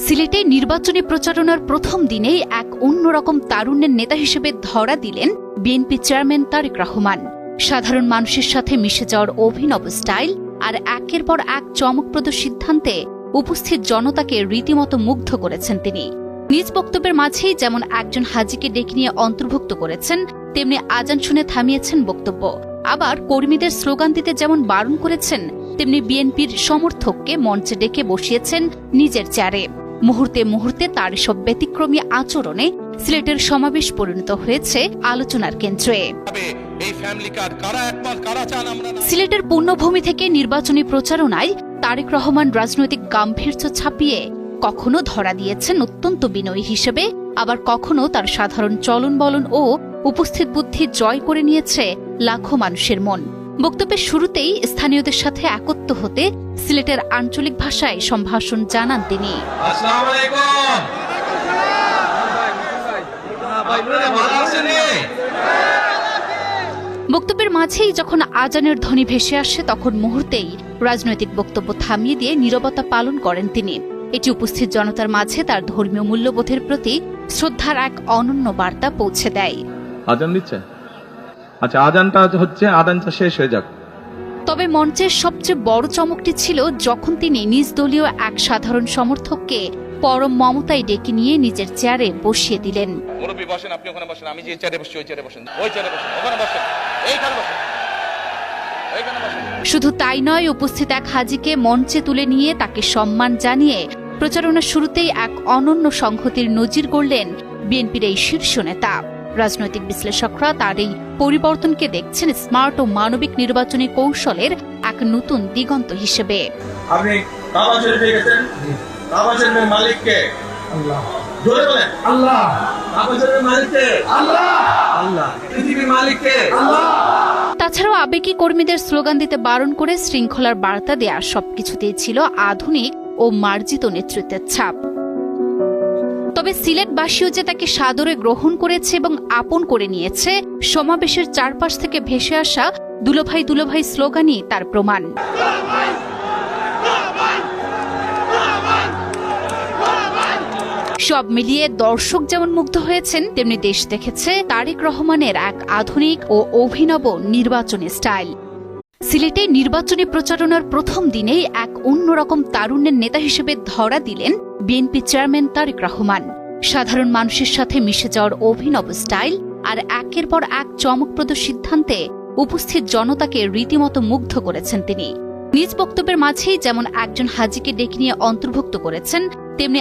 সিলেটে নির্বাচনী প্রচারণার প্রথম দিনেই এক অন্যরকম তারুণ্যের নেতা হিসেবে ধরা দিলেন বিএনপি চেয়ারম্যান তারেক রহমান। সাধারণ মানুষের সাথে মিশে যাওয়ার অভিনব স্টাইল আর একের পর এক চমকপ্রদ সিদ্ধান্তে উপস্থিত জনতাকে রীতিমতো মুগ্ধ করেছেন তিনি। নিজ বক্তব্যের মাঝেই যেমন একজন হাজিকে ডেকে নিয়ে অন্তর্ভুক্ত করেছেন, তেমনি আজান শুনে থামিয়েছেন বক্তব্য। আবার কর্মীদের স্লোগান দিতে যেমন বারণ করেছেন, তেমনি বিএনপির সমর্থককে মঞ্চে ডেকে বসিয়েছেন নিজের চেয়ারে। মুহূর্তে মুহূর্তে তার সব ব্যতিক্রমী আচরণে সিলেটের সমাবেশ পরিণত হয়েছে আলোচনার কেন্দ্রে। সিলেটের পূর্ণভূমি থেকে নির্বাচনী প্রচারণায় তারেক রহমান রাজনৈতিক গাম্ভীর্য ছাপিয়ে কখনো ধরা দিয়েছেন অত্যন্ত বিনয়ী হিসেবে, আবার কখনো তার সাধারণ চলন বলন ও উপস্থিত বুদ্ধি জয় করে নিয়েছে লাখো মানুষের মন। বক্তব্যের শুরুতেই স্থানীয়দের সাথে একত্র হতে সিলেটের আঞ্চলিক ভাষায় সম্ভাষণ জানান তিনি। বক্তব্যের মাঝেই যখন আজানের ধ্বনি ভেসে আসে, তখন মুহূর্তেই রাজনৈতিক বক্তব্য থামিয়ে দিয়ে নীরবতা পালন করেন তিনি। এটি উপস্থিত জনতার মাঝে তার ধর্মীয় মূল্যবোধের প্রতি শ্রদ্ধার এক অনন্য বার্তা পৌঁছে দেয়। আজান দিচ্ছে, আচ্ছা আজানটা হচ্ছে, আজানটা শেষ হয়ে যাক। তবে মঞ্চের সবচেয়ে বড় চমকটি ছিল যখন তিনি নিজ দলীয় এক সাধারণ সমর্থককে পরম মমতায় ডেকে নিয়ে নিজের চেয়ারে বসিয়ে দিলেন। মুরব্বি বসেন, আপনি ওখানে বসেন, আমি যে চেয়ারে বসছি ওই চেয়ারে বসেন, ওই চেয়ারে বসেন, ওখানে বসেন, এইখানে বসেন, এইখানে বসেন। শুধু তাই নয়, উপস্থিত এক হাজিকে মঞ্চে তুলে নিয়ে তাকে সম্মান জানিয়ে প্রচারণার শুরুতেই এক অনন্য সংহতির নজির গড়লেন বিএনপির এই শীর্ষ নেতা। রাজনৈতিক বিশ্লেষকরা তার এই পরিবর্তনকে দেখছেন স্মার্ট ও মানবিক নির্বাচনী কৌশলের এক নতুন দিগন্ত হিসেবে। আপনি কাবা শরীফে গেছেন, কাবা শরীফের মালিক কে? আল্লাহ। জোরে বলেন আল্লাহ। কাবা শরীফের মালিক কে? আল্লাহ। আল্লাহ। পৃথিবীর মালিক কে? আল্লাহ। তাছাড়াও আবেগী কর্মীদের স্লোগান দিতে বারণ করে শৃঙ্খলার বার্তা দেয়া সবকিছুতেই ছিল আধুনিক ও মার্জিত নেতৃত্বের ছাপ। তবে সিলেটবাসীও যে তাকে সাদরে গ্রহণ করেছে এবং আপন করে নিয়েছে, সমাবেশের চারপাশ থেকে ভেসে আসা দুলোভাই দুলোভাই স্লোগানই তার প্রমাণ। সব মিলিয়ে দর্শক যেমন মুগ্ধ হয়েছেন, তেমনি দেশ দেখেছে তারেক রহমানের এক আধুনিক ও অভিনব নির্বাচনী স্টাইল। সিলেটে নির্বাচনী প্রচারণার প্রথম দিনেই এক অন্যরকম তারুণ্যের নেতা হিসেবে ধরা দিলেন বিএনপি চেয়ারম্যান তারেক রহমান। সাধারণ মানুষের সাথে মিশে যাওয়ার অভিনব স্টাইল আর একের পর এক চমকপ্রদ সিদ্ধান্তে উপস্থিত জনতাকে রীতিমতো মুগ্ধ করেছেন তিনি। নিজ বক্তব্যের মাঝেই যেমন একজন হাজিকে ডেকে নিয়ে অন্তর্ভুক্ত করেছেন, তেমনি